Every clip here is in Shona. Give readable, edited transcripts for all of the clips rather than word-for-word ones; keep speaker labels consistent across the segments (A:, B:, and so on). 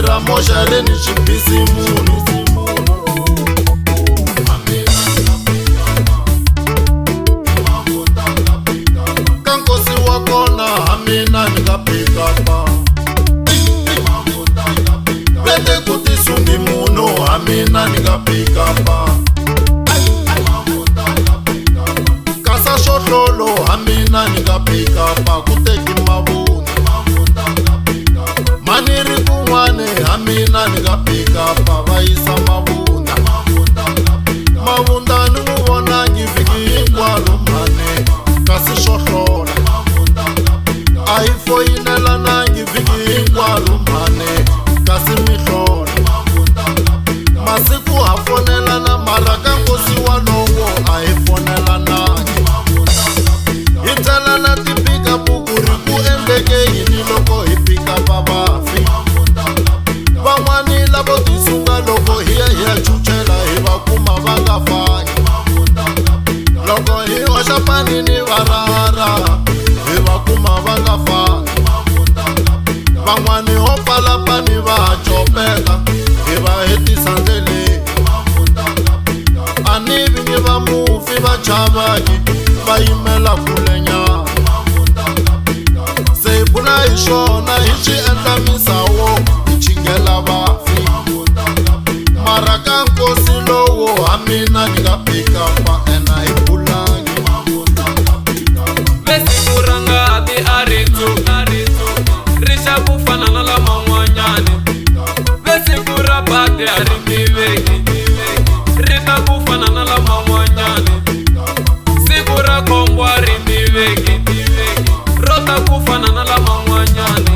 A: tirha moxaleni xibisi munhu ka nkosi wa kona hamina ni nga pikapa vete ku tisungi munhu hamina ni nga pikapa kasa xohlolo hamina ni nga pikapa ku teki mavunwa maniri kun'wane hamina ni nga pikapa va yisa mavunda mavunda ni n'wi vonangi vhiki hinkwaro mane kasi xohlola a yi foyinelanangi vhiki hinkwaro mane kasi mihlola masiku ha fonelana mara ka nkosi walowo a hi fonelanangi hi tselana tipikapu ku ri ku endleke yini loko hi pikapa vafi van'wani lavo tisunga loko hi ya chuchela hi va kuma va nga fangi loko hi hoxa panini va rara hi va kuma va nga fangi van'wani ho pfala pani va ha copeka hi va hetisa ndleleni a ni vinyi va mufi va chavaki va yimela kulenyana se hi pfuna hi swona hi swi endla misawo hi chingela vafi mara ka nkosi lowo hamina ni nga pikapa ena hi pfulangi
B: vesiku ra ngati a ri tsuka ri xa ku fana na laman'wanyani vesiku ra badi a ri tiveki ri ta ku fana na laman'wanyani siku ra khombo a ri tiveki ro ta ku fana na laman'wanyani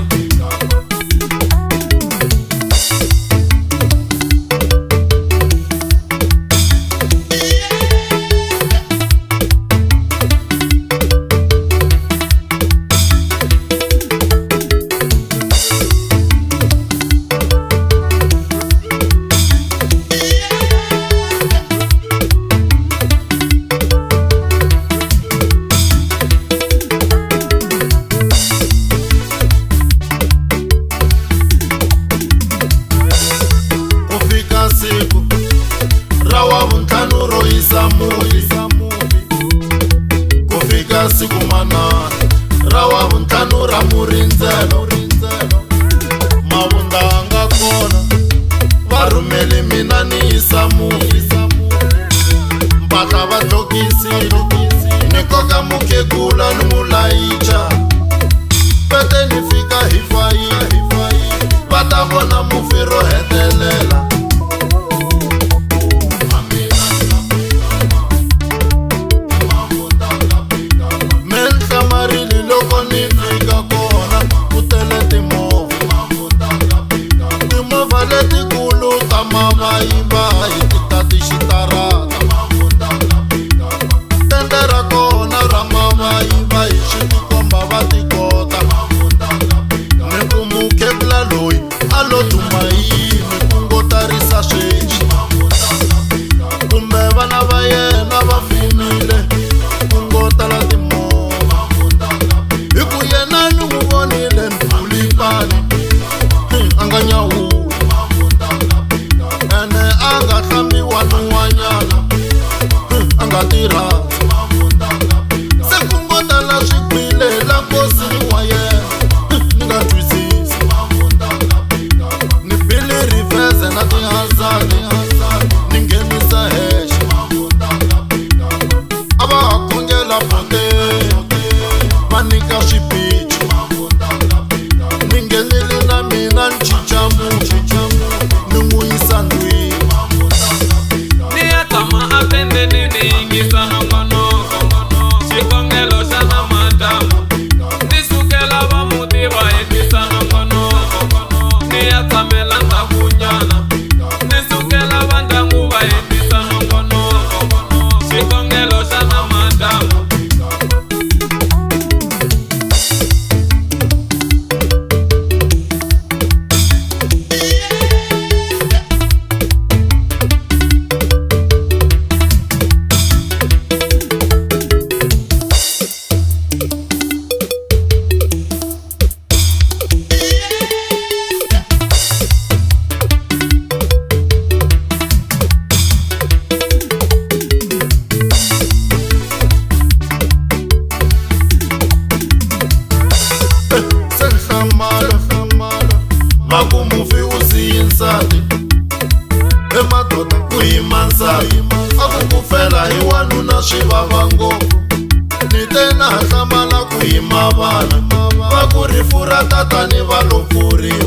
A: ku mufi u siyi nsati emadoda ku yima nsati a ku ku fela hi wanuna swi vava ngopfu ni te na hlamala ku yima vana va ku rifu ra tatani va lo pfuriwa